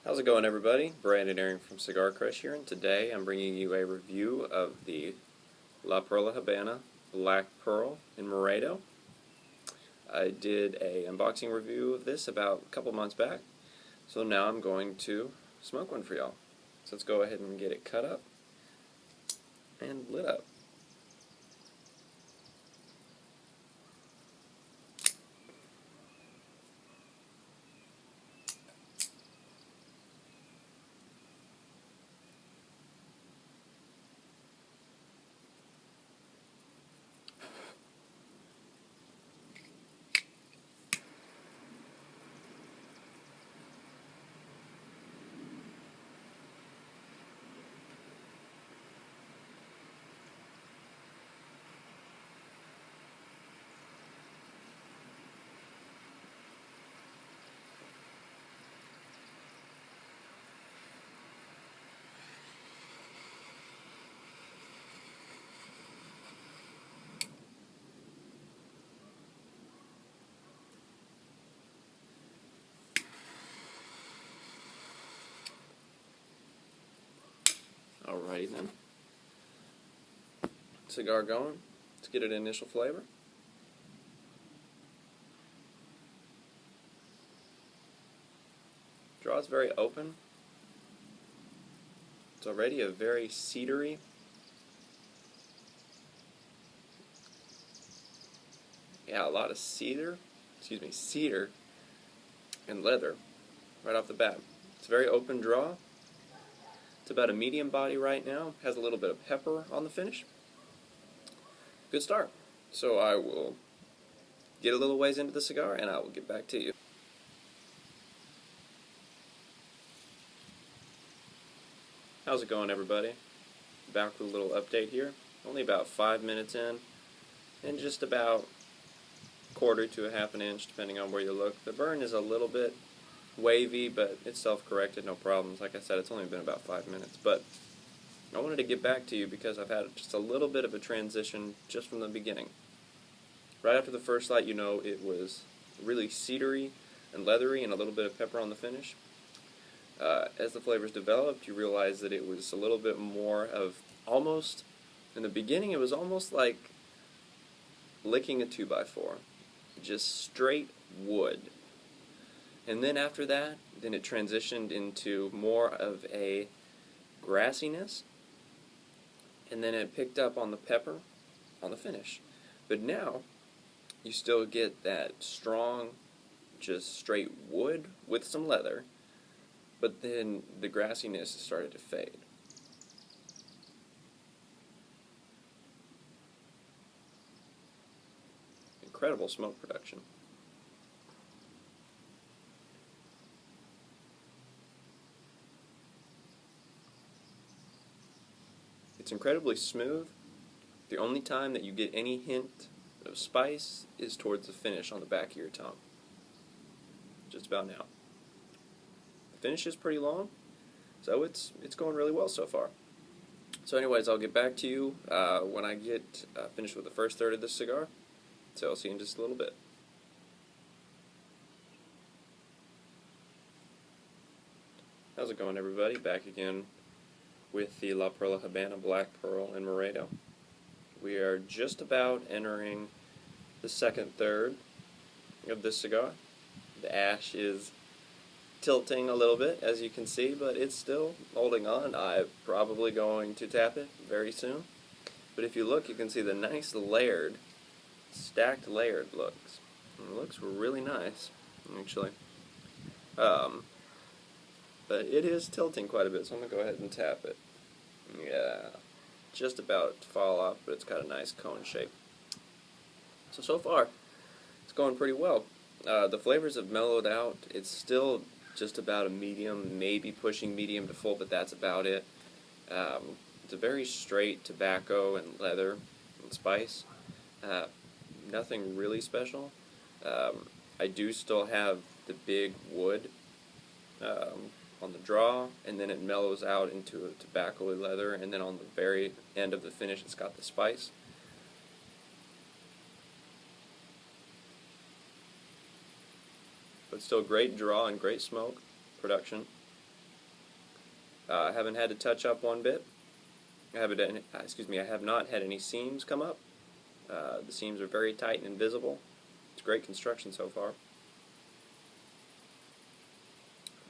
How's it going, everybody? Brandon Airing from Cigar Crush here, and today I'm bringing you a review of the La Perla Habana Black Pearl in Morado. I did a unboxing review of this about a couple months back, so now I'm going to smoke one for y'all. So let's go ahead and get it cut up and lit up. Alrighty then. Cigar going. Let's get an initial flavor. Draw is very open. It's already a very cedary. Yeah, a lot of cedar and leather right off the bat. It's a very open draw. It's about a medium body right now. Has a little bit of pepper on the finish. Good start. So I will get a little ways into the cigar and I will get back to you. How's it going, everybody? Back with a little update here. Only about 5 minutes in, and just about quarter to a half an inch depending on where you look. The burn is a little bit wavy, but it's self-corrected, no problems. Like I said, it's only been about 5 minutes, but I wanted to get back to you because I've had just a little bit of a transition just from the beginning. Right after the first light, you know, it was really cedary and leathery and a little bit of pepper on the finish. As the flavors developed, you realize that it was a little bit more of almost, in the beginning it was almost like licking a 2x4, just straight wood. And then after that, then it transitioned into more of a grassiness, and then it picked up on the pepper on the finish. But now, you still get that strong, just straight wood with some leather, but then the grassiness has started to fade. Incredible smoke production. It's incredibly smooth. The only time that you get any hint of spice is towards the finish on the back of your tongue. Just about now. The finish is pretty long, so it's going really well so far. So anyways, I'll get back to you when I get finished with the first third of this cigar. So I'll see you in just a little bit. How's it going, everybody? Back again with the La Perla Habana Black Pearl in Morado. We are just about entering the second third of this cigar. The ash is tilting a little bit, as you can see, but it's still holding on. I'm probably going to tap it very soon. But if you look, you can see the nice layered, stacked layered looks. And it looks really nice, actually. But it is tilting quite a bit, so I'm going to go ahead and tap it. Yeah, just about to fall off, but it's got a nice cone shape. So far, it's going pretty well. The flavors have mellowed out. It's still just about a medium, maybe pushing medium to full, but that's about it. It's a very straight tobacco and leather and spice. Nothing really special. I do still have the big wood on the draw, and then it mellows out into a tobacco-y leather, and then on the very end of the finish it's got the spice. But still great draw and great smoke production. I haven't had to touch up one bit. I have not had any seams come up. The seams are very tight and invisible. It's great construction so far.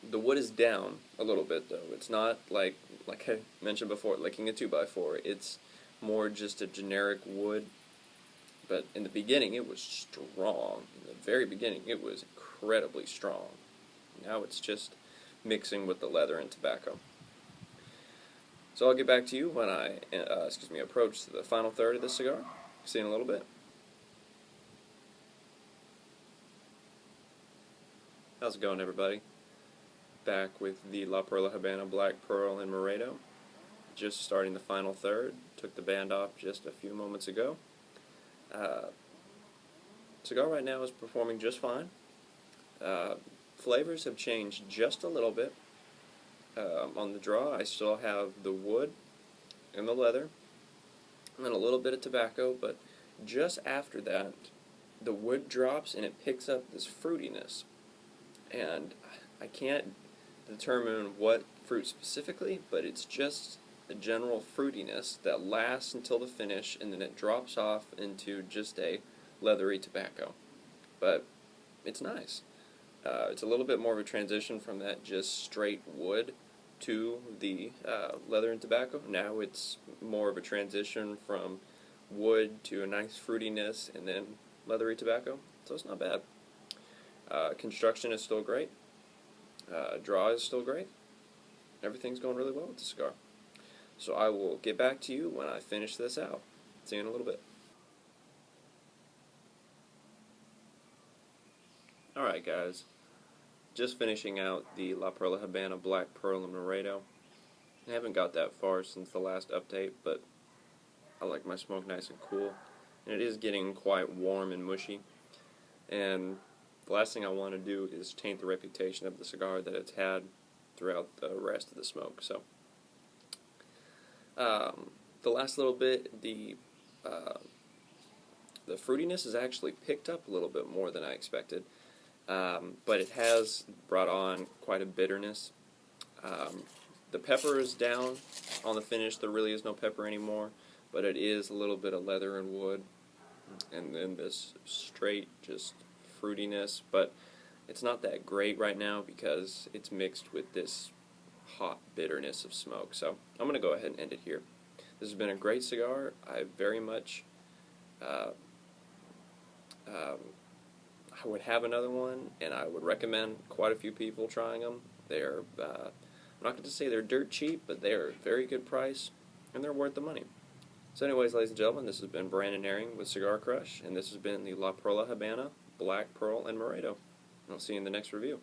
The wood is down a little bit though. It's not like I mentioned before, licking a 2x4. It's more just a generic wood. But in the beginning, it was strong. In the very beginning, it was incredibly strong. Now it's just mixing with the leather and tobacco. So I'll get back to you when I approach the final third of this cigar. See you in a little bit. How's it going, everybody? Back with the La Perla Habana Black Pearl and Morado. Just starting the final third. Took the band off just a few moments ago. Cigar right now is performing just fine. Flavors have changed just a little bit. On the draw, I still have the wood and the leather, and then a little bit of tobacco, but just after that, the wood drops and it picks up this fruitiness. And I can't determine what fruit specifically, but it's just a general fruitiness that lasts until the finish, and then it drops off into just a leathery tobacco. But it's nice. It's a little bit more of a transition from that just straight wood to the leather and tobacco. Now it's more of a transition from wood to a nice fruitiness and then leathery tobacco. So it's not bad. Construction is still great. Draw is still great. Everything's going really well with the cigar. So I will get back to you when I finish this out. See you in a little bit. Alright guys, just finishing out the La Perla Habana Black Pearl and Morado. I haven't got that far since the last update, but I like my smoke nice and cool. And it is getting quite warm and mushy. And the last thing I want to do is taint the reputation of the cigar that it's had throughout the rest of the smoke. So, the last little bit, the fruitiness has actually picked up a little bit more than I expected, but it has brought on quite a bitterness. The pepper is down on the finish. There really is no pepper anymore, but it is a little bit of leather and wood, and then this straight just fruitiness, but it's not that great right now because it's mixed with this hot bitterness of smoke. So I'm going to go ahead and end it here. This has been a great cigar. I very much I would have another one, and I would recommend quite a few people trying them. They're I'm not going to say they're dirt cheap, but they're a very good price, and they're worth the money. So anyways, ladies and gentlemen, this has been Brandon Herring with Cigar Crush, and this has been the La Perla Habana Black Pearl and Morado. And I'll see you in the next review.